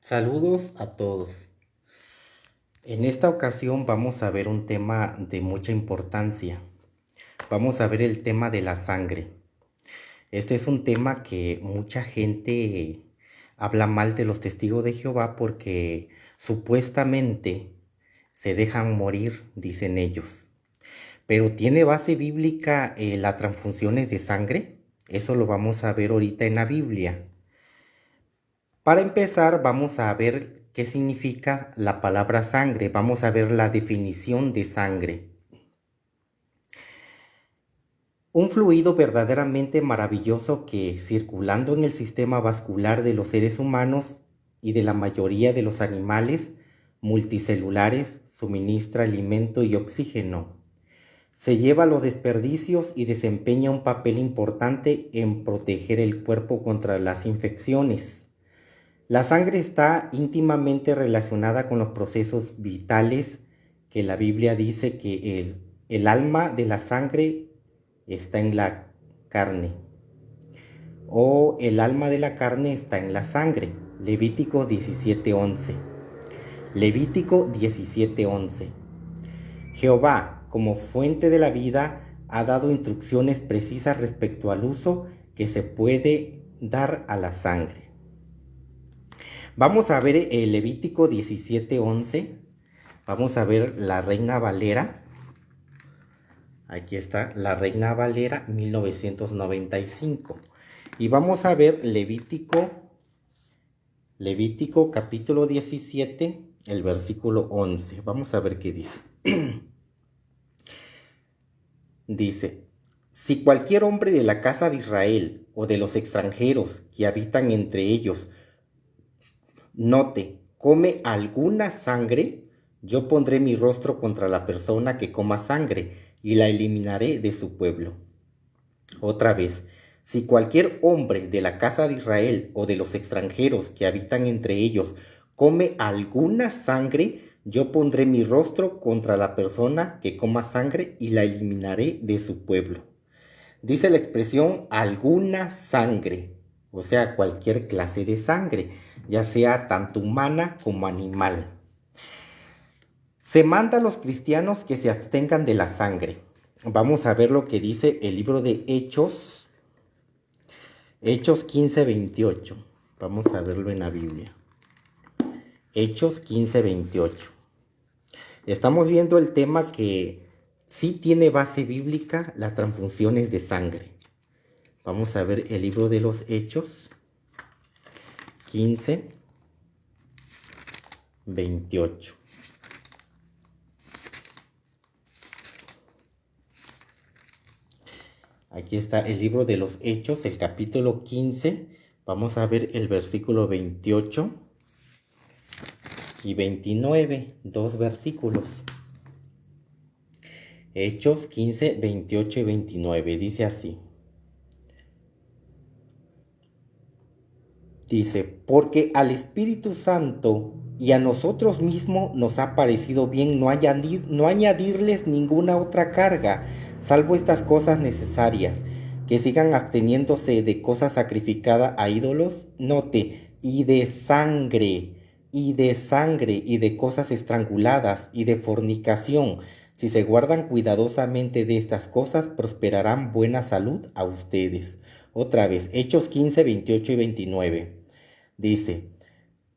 Saludos a todos. En esta ocasión vamos a ver un tema de mucha importancia. Vamos a ver el tema de la sangre. Este es un tema que mucha gente habla mal de los testigos de Jehová porque supuestamente se dejan morir, dicen ellos. Pero ¿tiene base bíblica las transfusiones de sangre? Eso lo vamos a ver ahorita en la Biblia. Para empezar, vamos a ver qué significa la palabra sangre. Vamos a ver la definición de sangre. Un fluido verdaderamente maravilloso que, circulando en el sistema vascular de los seres humanos y de la mayoría de los animales multicelulares, suministra alimento y oxígeno. Se lleva los desperdicios y desempeña un papel importante en proteger el cuerpo contra las infecciones. La sangre está íntimamente relacionada con los procesos vitales que la Biblia dice que el alma de la sangre está en la carne o el alma de la carne está en la sangre. Levítico 17:11. Levítico 17:11. Jehová, como fuente de la vida, ha dado instrucciones precisas respecto al uso que se puede dar a la sangre. Vamos a ver el Levítico 17:11. Vamos a ver la Reina Valera. Aquí está la Reina Valera 1995. Y vamos a ver Levítico capítulo 17, el versículo 11. Vamos a ver qué dice. Dice: si cualquier hombre de la casa de Israel o de los extranjeros que habitan entre ellos note, come alguna sangre, yo pondré mi rostro contra la persona que coma sangre y la eliminaré de su pueblo. Otra vez, si cualquier hombre de la casa de Israel o de los extranjeros que habitan entre ellos come alguna sangre, yo pondré mi rostro contra la persona que coma sangre y la eliminaré de su pueblo. Dice la expresión alguna sangre, o sea, cualquier clase de sangre, ya sea tanto humana como animal. Se manda a los cristianos que se abstengan de la sangre. Vamos a ver lo que dice el libro de Hechos 15:28. Vamos a verlo en la Biblia. Hechos 15:28. Estamos viendo el tema que sí tiene base bíblica, las transfusiones de sangre. Vamos a ver el libro de los Hechos 15:28. Aquí está el libro de los Hechos, el capítulo 15. Vamos a ver el versículo 28 y 29, dos versículos. Hechos 15, 28 y 29, dice así. Dice: porque al Espíritu Santo y a nosotros mismos nos ha parecido bien no añadirles ninguna otra carga, salvo estas cosas necesarias, que sigan absteniéndose de cosas sacrificadas a ídolos, note, y de sangre, y de cosas estranguladas, y de fornicación. Si se guardan cuidadosamente de estas cosas, prosperarán buena salud a ustedes. Otra vez, Hechos 15, 28 y 29. Dice: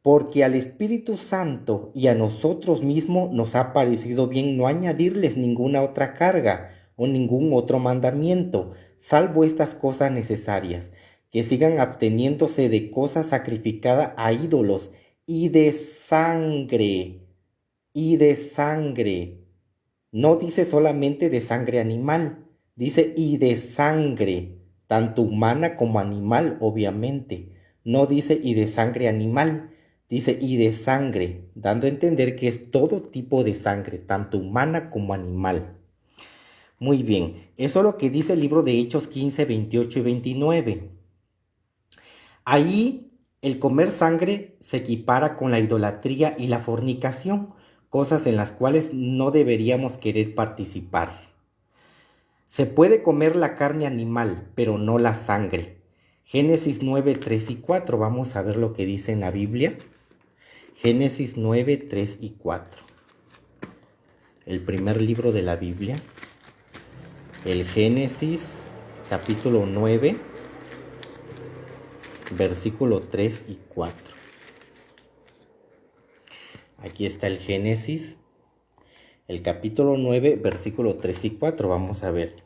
porque al Espíritu Santo y a nosotros mismos nos ha parecido bien no añadirles ninguna otra carga o ningún otro mandamiento, salvo estas cosas necesarias, que sigan absteniéndose de cosas sacrificadas a ídolos y de sangre, No dice solamente de sangre animal, dice y de sangre, tanto humana como animal, obviamente. No dice y de sangre animal, dice y de sangre, dando a entender que es todo tipo de sangre, tanto humana como animal. Muy bien, eso es lo que dice el libro de Hechos 15, 28 y 29. Ahí el comer sangre se equipara con la idolatría y la fornicación, cosas en las cuales no deberíamos querer participar. Se puede comer la carne animal, pero no la sangre. Génesis 9, 3 y 4. Vamos a ver lo que dice en la Biblia. Génesis 9, 3 y 4. El primer libro de la Biblia. El Génesis capítulo 9, versículo 3 y 4. Aquí está el Génesis, el capítulo 9, versículo 3 y 4. Vamos a ver.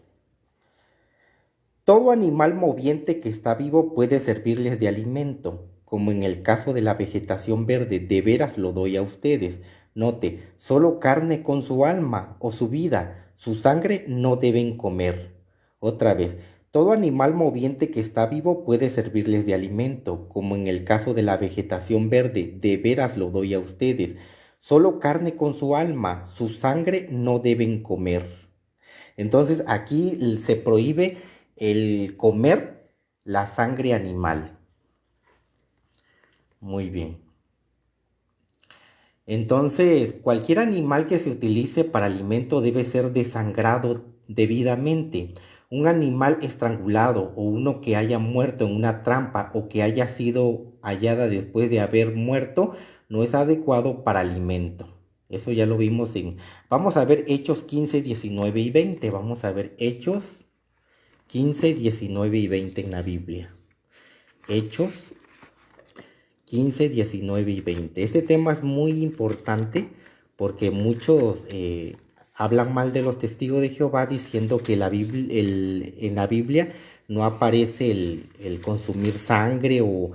Todo animal moviente que está vivo puede servirles de alimento, como en el caso de la vegetación verde, de veras lo doy a ustedes. Note, solo carne con su alma o su vida, su sangre no deben comer. Otra vez, todo animal moviente que está vivo puede servirles de alimento, como en el caso de la vegetación verde, de veras lo doy a ustedes. Solo carne con su alma, su sangre no deben comer. Entonces aquí se prohíbe el comer la sangre animal. Muy bien. Entonces, cualquier animal que se utilice para alimento debe ser desangrado debidamente. Un animal estrangulado o uno que haya muerto en una trampa o que haya sido hallada después de haber muerto no es adecuado para alimento. Eso ya lo vimos en... Vamos a ver Hechos 15, 19 y 20. Vamos a ver Hechos 15, 19 y 20 en la Biblia. Hechos 15, 19 y 20. Este tema es muy importante porque muchos hablan mal de los testigos de Jehová diciendo que en la Biblia no aparece el consumir sangre o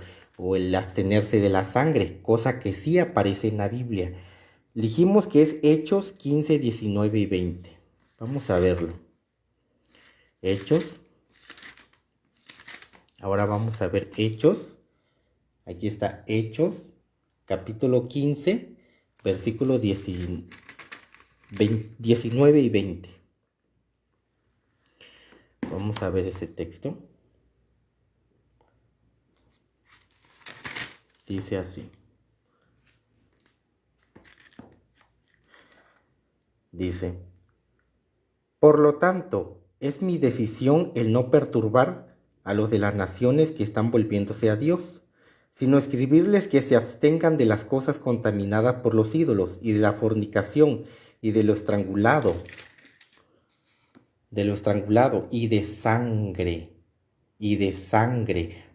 el abstenerse de la sangre, cosa que sí aparece en la Biblia. Dijimos que es Hechos 15, 19 y 20. Vamos a verlo. Hechos. Ahora vamos a ver Hechos. Aquí está Hechos, capítulo 15, versículos 19 y 20. Vamos a ver ese texto. Dice así. Dice, por lo tanto, es mi decisión el no perturbar a los de las naciones que están volviéndose a Dios, sino escribirles que se abstengan de las cosas contaminadas por los ídolos y de la fornicación y de lo estrangulado y de sangre.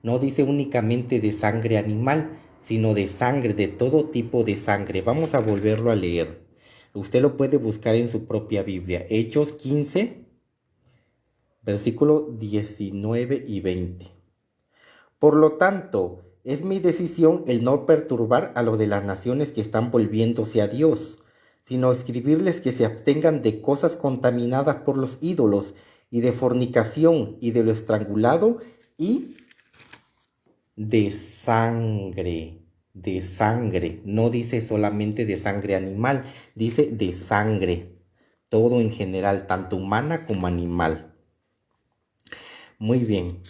No dice únicamente de sangre animal, sino de sangre, de todo tipo de sangre. Vamos a volverlo a leer. Usted lo puede buscar en su propia Biblia. Hechos 15, versículo 19 y 20. Por lo tanto, es mi decisión el no perturbar a los de las naciones que están volviéndose a Dios, sino escribirles que se abstengan de cosas contaminadas por los ídolos y de fornicación y de lo estrangulado y de sangre. De sangre. No dice solamente de sangre animal, dice de sangre. Todo en general, tanto humana como animal. Muy bien.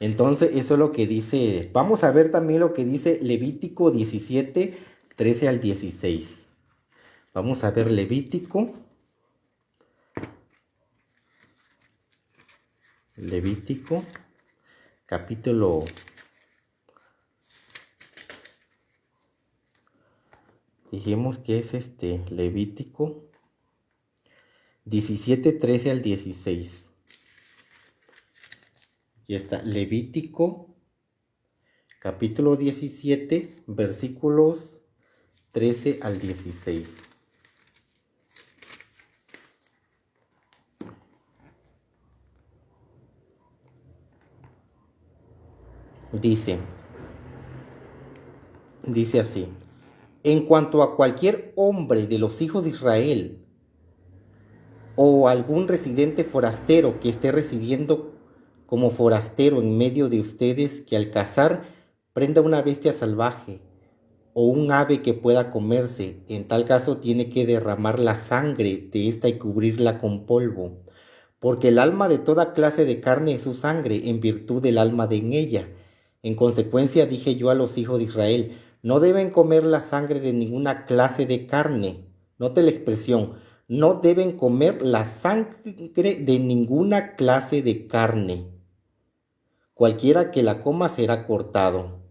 Entonces, eso es lo que dice. Vamos a ver también lo que dice Levítico 17, 13 al 16. Vamos a ver Levítico, capítulo. Dijimos que es Levítico 17, 13 al 16. Aquí está, Levítico, capítulo 17, versículos 13 al 16. Dice así, en cuanto a cualquier hombre de los hijos de Israel o algún residente forastero que esté residiendo como forastero en medio de ustedes, que al cazar prenda una bestia salvaje o un ave que pueda comerse, en tal caso tiene que derramar la sangre de ésta y cubrirla con polvo, porque el alma de toda clase de carne es su sangre, en virtud del alma de en ella. En consecuencia dije yo a los hijos de Israel, no deben comer la sangre de ninguna clase de carne. Note la expresión, no deben comer la sangre de ninguna clase de carne. Cualquiera que la coma será cortado.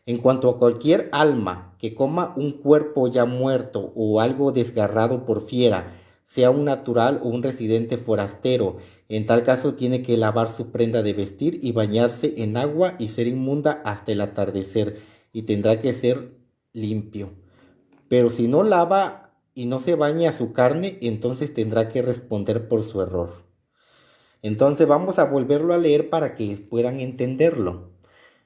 En cuanto a cualquier alma que coma un cuerpo ya muerto o algo desgarrado por fiera, sea un natural o un residente forastero, en tal caso tiene que lavar su prenda de vestir y bañarse en agua y ser inmunda hasta el atardecer, y tendrá que ser limpio. Pero si no lava y no se baña su carne, entonces tendrá que responder por su error. Entonces vamos a volverlo a leer para que puedan entenderlo.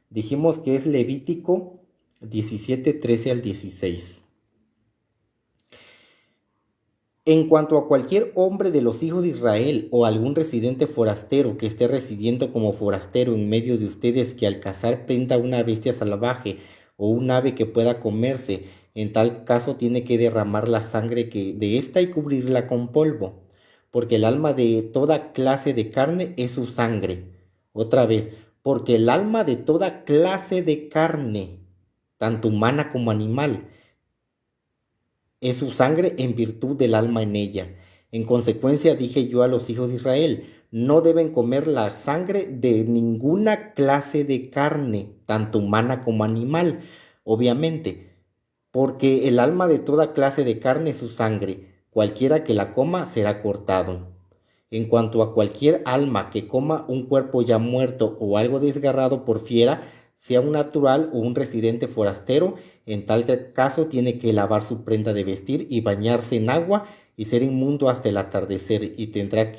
Dijimos que es Levítico 17, 13 al 16. En cuanto a cualquier hombre de los hijos de Israel o algún residente forastero que esté residiendo como forastero en medio de ustedes, que al cazar prenda una bestia salvaje o un ave que pueda comerse, en tal caso tiene que derramar la sangre de ésta y cubrirla con polvo, porque el alma de toda clase de carne es su sangre. Otra vez, porque el alma de toda clase de carne, tanto humana como animal, es su sangre en virtud del alma en ella. En consecuencia dije yo a los hijos de Israel, no deben comer la sangre de ninguna clase de carne, tanto humana como animal, obviamente, porque el alma de toda clase de carne es su sangre, cualquiera que la coma será cortado. En cuanto a cualquier alma que coma un cuerpo ya muerto o algo desgarrado por fiera, sea un natural o un residente forastero, en tal caso tiene que lavar su prenda de vestir y bañarse en agua y ser inmundo hasta el atardecer, y tendrá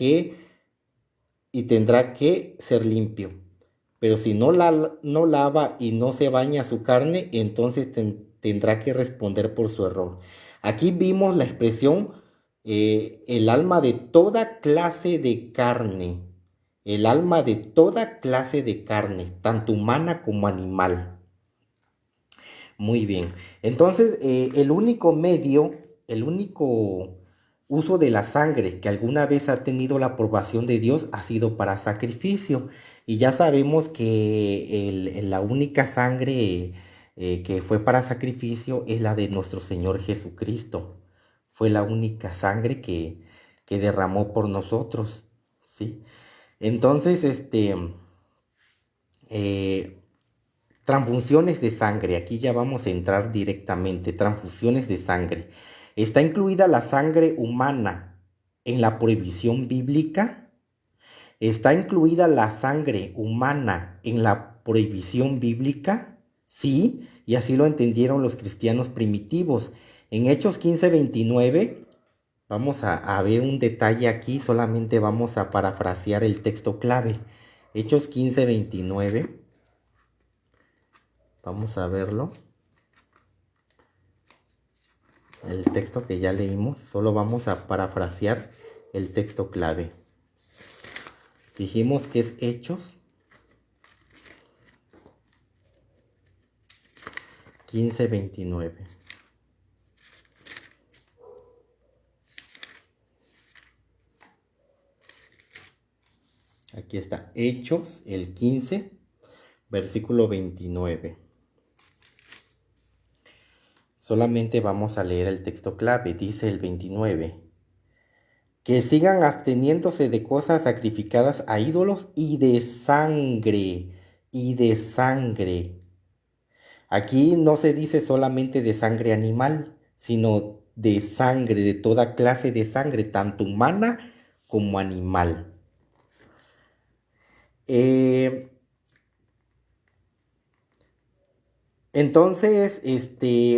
que ser limpio. Pero si no lava y no se baña su carne, entonces tendrá que responder por su error. Aquí vimos la expresión el alma de toda clase de carne. El alma de toda clase de carne, tanto humana como animal. Muy bien. Entonces, el único uso de la sangre que alguna vez ha tenido la aprobación de Dios ha sido para sacrificio. Y ya sabemos que la única sangre que fue para sacrificio es la de nuestro Señor Jesucristo. Fue la única sangre que derramó por nosotros, ¿sí? Entonces, eh, transfusiones de sangre, aquí ya vamos a entrar directamente, transfusiones de sangre. ¿Está incluida la sangre humana en la prohibición bíblica? ¿Está incluida la sangre humana en la prohibición bíblica? Sí, y así lo entendieron los cristianos primitivos. En Hechos 15:29, vamos a ver un detalle aquí, solamente vamos a parafrasear el texto clave. Hechos 15:29. Vamos a verlo. El texto que ya leímos, solo vamos a parafrasear el texto clave. Dijimos que es Hechos 15:29. Aquí está, Hechos, el 15, versículo 29. Solamente vamos a leer el texto clave, dice el 29. Que sigan absteniéndose de cosas sacrificadas a ídolos y de sangre, y de sangre. Aquí no se dice solamente de sangre animal, sino de sangre, de toda clase de sangre, tanto humana como animal. Entonces,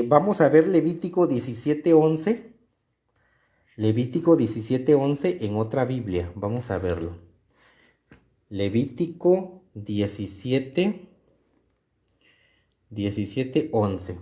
vamos a ver Levítico 17:11. Levítico 17:11 en otra Biblia. Vamos a verlo. Levítico 17:11.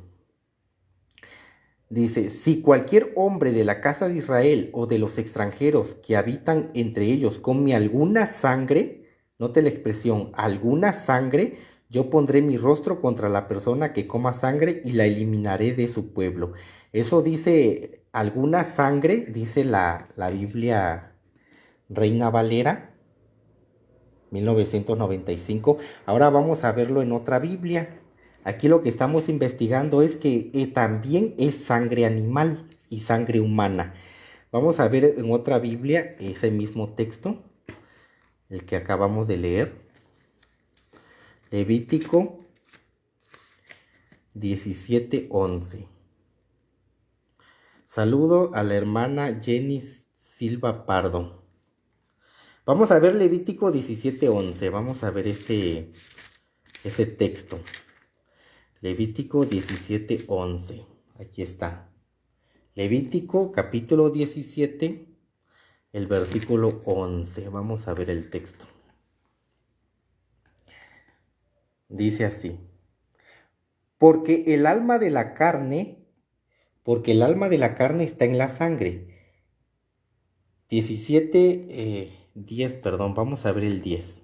Dice, si cualquier hombre de la casa de Israel o de los extranjeros que habitan entre ellos come alguna sangre, note la expresión, alguna sangre, yo pondré mi rostro contra la persona que coma sangre y la eliminaré de su pueblo. Eso dice, alguna sangre, dice la Biblia Reina Valera, 1995. Ahora vamos a verlo en otra Biblia. Aquí lo que estamos investigando es que también es sangre animal y sangre humana. Vamos a ver en otra Biblia ese mismo texto, el que acabamos de leer. Levítico 17:11. Saludo a la hermana Jenny Silva Pardo. Vamos a ver Levítico 17:11. Vamos a ver ese texto. Levítico 17:11. Aquí está. Levítico capítulo 17, el versículo 11. Vamos a ver el texto. Dice así. Porque el alma de la carne está en la sangre. 10, perdón, vamos a ver el 10.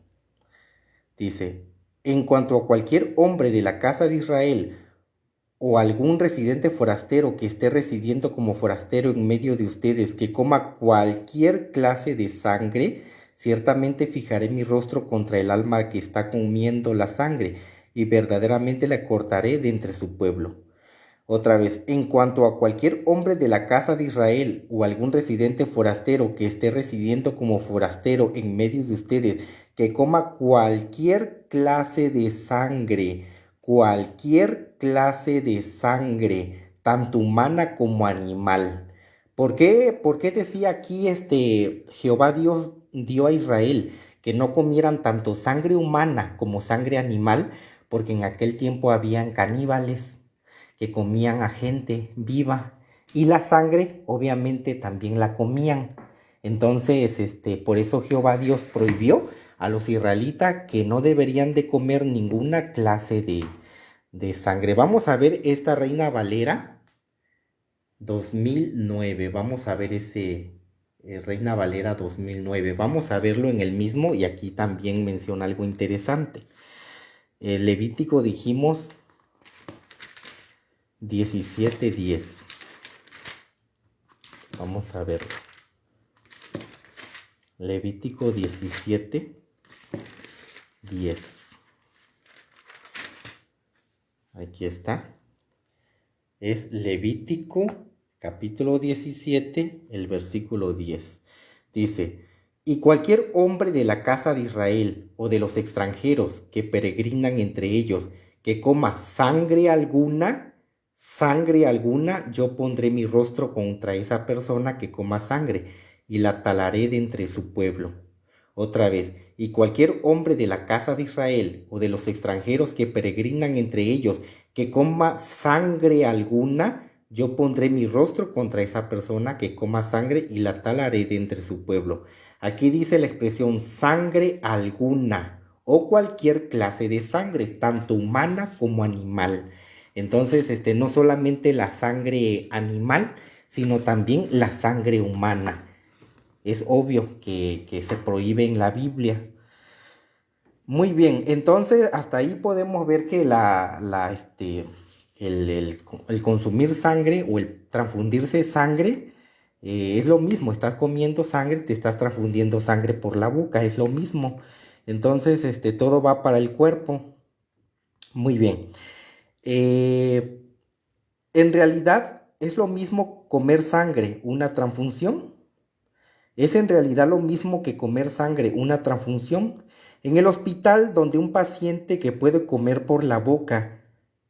Dice, en cuanto a cualquier hombre de la casa de Israel o algún residente forastero que esté residiendo como forastero en medio de ustedes, que coma cualquier clase de sangre, ciertamente fijaré mi rostro contra el alma que está comiendo la sangre, y verdaderamente la cortaré de entre su pueblo. Otra vez, en cuanto a cualquier hombre de la casa de Israel o algún residente forastero que esté residiendo como forastero en medio de ustedes, que coma cualquier clase de sangre, tanto humana como animal. ¿Por qué decía aquí Jehová Dios dio a Israel que no comieran tanto sangre humana como sangre animal? Porque en aquel tiempo habían caníbales que comían a gente viva y la sangre obviamente también la comían. Entonces, por eso Jehová Dios prohibió a los israelitas que no deberían de comer ninguna clase de sangre. Vamos a ver esta Reina Valera 2009. Vamos a ver ese Reina Valera 2009. Vamos a verlo en el mismo, y aquí también menciona algo interesante. Levítico dijimos 17:10. Vamos a verlo. Levítico 17:10. Aquí está. Es Levítico capítulo 17, el versículo 10. Dice, y cualquier hombre de la casa de Israel o de los extranjeros que peregrinan entre ellos, que coma sangre alguna, yo pondré mi rostro contra esa persona que coma sangre y la talaré de entre su pueblo. Otra vez, y cualquier hombre de la casa de Israel o de los extranjeros que peregrinan entre ellos, que coma sangre alguna, yo pondré mi rostro contra esa persona que coma sangre y la talaré de entre su pueblo. Aquí dice la expresión sangre alguna o cualquier clase de sangre, tanto humana como animal. Entonces, no solamente la sangre animal, sino también la sangre humana. Es obvio que se prohíbe en la Biblia. Muy bien, entonces hasta ahí podemos ver que el consumir sangre o el transfundirse sangre es lo mismo. Estás comiendo sangre, te estás transfundiendo sangre por la boca, es lo mismo. Entonces, todo va para el cuerpo. Muy bien. En realidad es lo mismo comer sangre, una transfusión. Es en realidad lo mismo que comer sangre, una transfusión. En el hospital, donde un paciente que puede comer por la boca,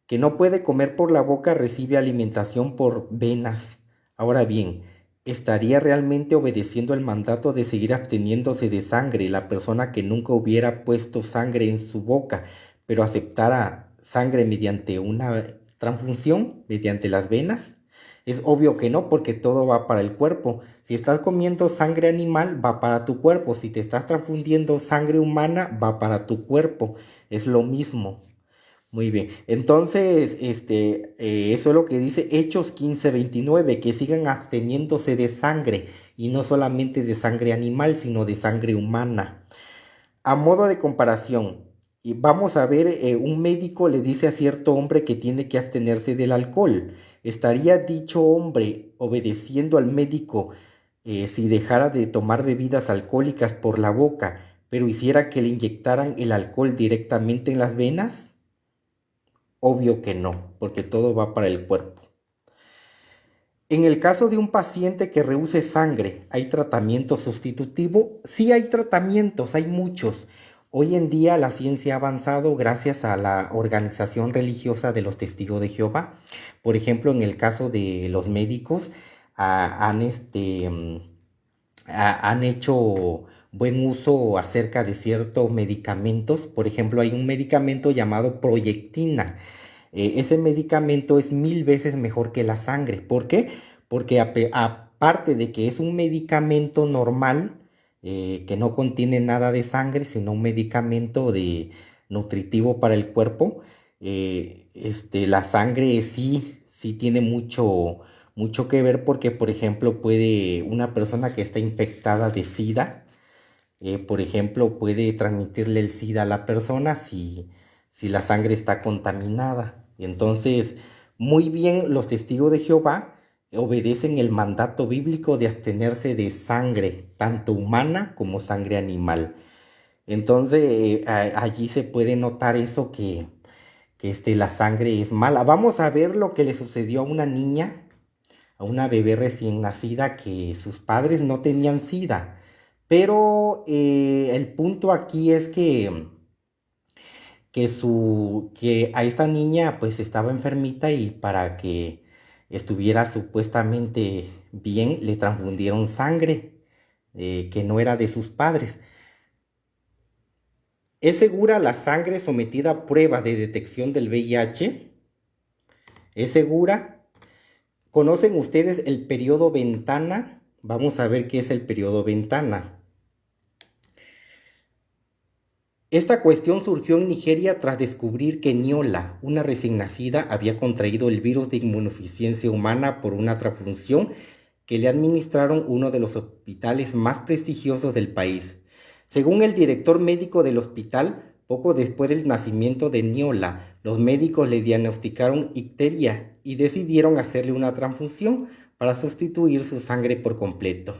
que no puede comer por la boca, recibe alimentación por venas. Ahora bien, ¿estaría realmente obedeciendo el mandato de seguir absteniéndose de sangre la persona que nunca hubiera puesto sangre en su boca, pero aceptara sangre mediante una transfusión, mediante las venas? Es obvio que no, porque todo va para el cuerpo. Si estás comiendo sangre animal, va para tu cuerpo. Si te estás transfundiendo sangre humana, va para tu cuerpo. Es lo mismo. Muy bien. Entonces, eso es lo que dice Hechos 15:29, que sigan absteniéndose de sangre, y no solamente de sangre animal, sino de sangre humana. A modo de comparación, y vamos a ver, un médico le dice a cierto hombre que tiene que abstenerse del alcohol. ¿Estaría dicho hombre obedeciendo al médico si dejara de tomar bebidas alcohólicas por la boca, pero hiciera que le inyectaran el alcohol directamente en las venas? Obvio que no, porque todo va para el cuerpo. En el caso de un paciente que rehúse sangre, ¿hay tratamiento sustitutivo? Sí hay tratamientos, hay muchos. Hoy en día la ciencia ha avanzado gracias a la organización religiosa de los Testigos de Jehová. Por ejemplo, en el caso de los médicos, han hecho buen uso acerca de ciertos medicamentos. Por ejemplo, hay un medicamento llamado proyectina. Ese medicamento es 1000 veces mejor que la sangre. ¿Por qué? Porque aparte de que es un medicamento normal, que no contiene nada de sangre, sino un medicamento nutritivo para el cuerpo, la sangre sí tiene mucho que ver porque, por ejemplo, puede una persona que está infectada de SIDA, por ejemplo, puede transmitirle el SIDA a la persona si la sangre está contaminada. Entonces, muy bien, los testigos de Jehová obedecen el mandato bíblico de abstenerse de sangre, tanto humana como sangre animal. Entonces, allí se puede notar eso que la sangre es mala. Vamos a ver lo que le sucedió a una niña, a una bebé recién nacida, que sus padres no tenían SIDA. Pero el punto aquí es que a esta niña pues estaba enfermita y para que estuviera supuestamente bien le transfundieron sangre que no era de sus padres. ¿Es segura la sangre sometida a prueba de detección del VIH? ¿Es segura? ¿Conocen ustedes el periodo ventana? Vamos a ver qué es el periodo ventana. Esta cuestión surgió en Nigeria tras descubrir que Niola, una recién nacida, había contraído el virus de inmunodeficiencia humana por una transfusión que le administraron uno de los hospitales más prestigiosos del país. Según el director médico del hospital, poco después del nacimiento de Niola, los médicos le diagnosticaron icteria y decidieron hacerle una transfusión para sustituir su sangre por completo.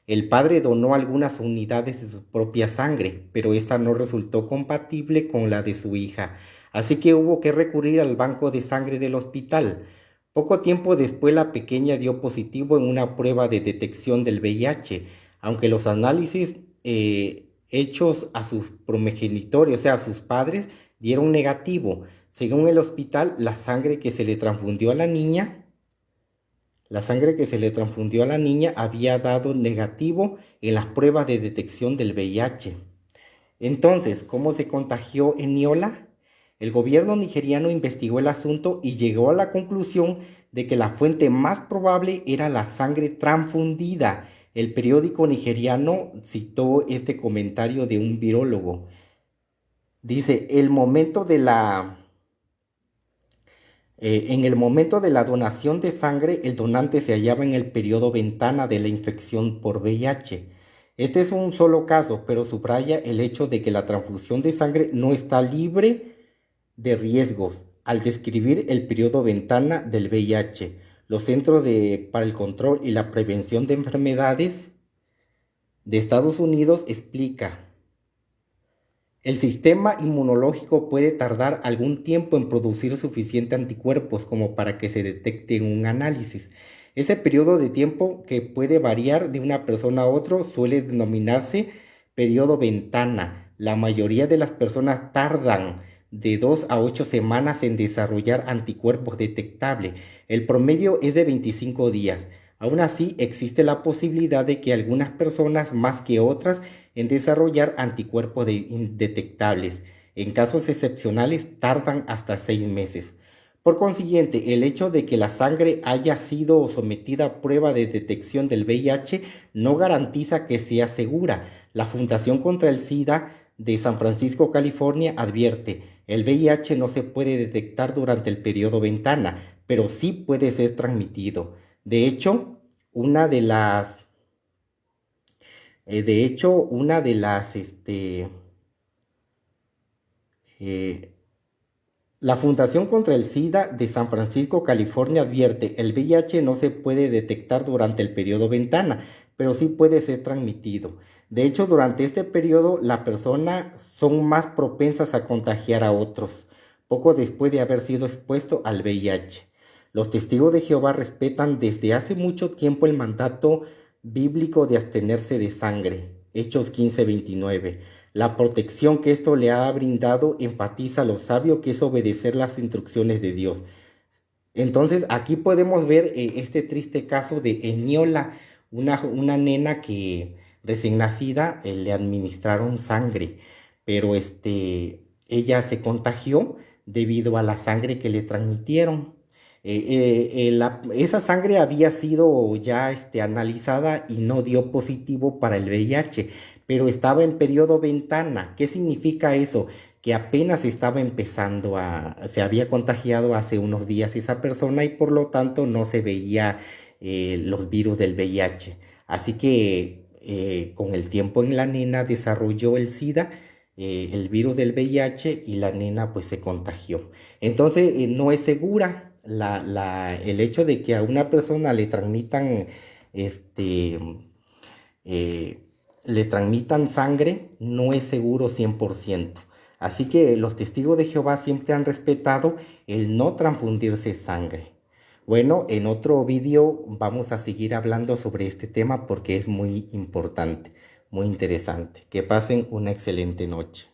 El padre donó algunas unidades de su propia sangre, pero esta no resultó compatible con la de su hija, así que hubo que recurrir al banco de sangre del hospital. Poco tiempo después la pequeña dio positivo en una prueba de detección del VIH, aunque los análisis hechos a sus progenitores, o sea, a sus padres, dieron negativo. Según el hospital, la sangre que se le transfundió a la niña había dado negativo en las pruebas de detección del VIH. Entonces, ¿cómo se contagió Eniola? El gobierno nigeriano investigó el asunto y llegó a la conclusión de que la fuente más probable era la sangre transfundida. El periódico nigeriano citó este comentario de un virólogo. Dice, en el momento de la donación de sangre, el donante se hallaba en el periodo ventana de la infección por VIH. Este es un solo caso, pero subraya el hecho de que la transfusión de sangre no está libre de riesgos. Al describir el periodo ventana del VIH, los Centros para el Control y la Prevención de Enfermedades de Estados Unidos explica: el sistema inmunológico puede tardar algún tiempo en producir suficientes anticuerpos como para que se detecte en un análisis. Ese periodo de tiempo, que puede variar de una persona a otra, suele denominarse periodo ventana. La mayoría de las personas tardan de 2 a 8 semanas en desarrollar anticuerpos detectables. El promedio es de 25 días. Aún así, existe la posibilidad de que algunas personas más que otras en desarrollar anticuerpos indetectables. En casos excepcionales tardan hasta 6 meses. Por consiguiente, el hecho de que la sangre haya sido sometida a prueba de detección del VIH no garantiza que sea segura. La Fundación contra el SIDA de San Francisco, California, advierte: el VIH no se puede detectar durante el periodo ventana, pero sí puede ser transmitido. De hecho, una de las de hecho, una de las, la Fundación contra el SIDA de San Francisco, California, advierte: el VIH no se puede detectar durante el periodo ventana, pero sí puede ser transmitido. De hecho, durante este periodo, las personas son más propensas a contagiar a otros, poco después de haber sido expuesto al VIH. Los testigos de Jehová respetan desde hace mucho tiempo el mandato bíblico de abstenerse de sangre. Hechos 15:29. La protección que esto le ha brindado enfatiza lo sabio que es obedecer las instrucciones de Dios. Entonces, aquí podemos ver este triste caso de Eniola, una nena que recién nacida le administraron sangre, pero ella se contagió debido a la sangre que le transmitieron. Esa sangre había sido ya analizada y no dio positivo para el VIH, pero estaba en periodo ventana. ¿Qué significa eso? Que apenas estaba empezando se había contagiado hace unos días esa persona y por lo tanto no se veía los virus del VIH. Así que con el tiempo en la nena desarrolló el SIDA, el virus del VIH y la nena pues se contagió. Entonces no es segura el hecho de que a una persona este, eh, le transmitan sangre, no es seguro 100%. Así que los testigos de Jehová siempre han respetado el no transfundirse sangre. Bueno, en otro vídeo vamos a seguir hablando sobre este tema porque es muy importante, muy interesante. Que pasen una excelente noche.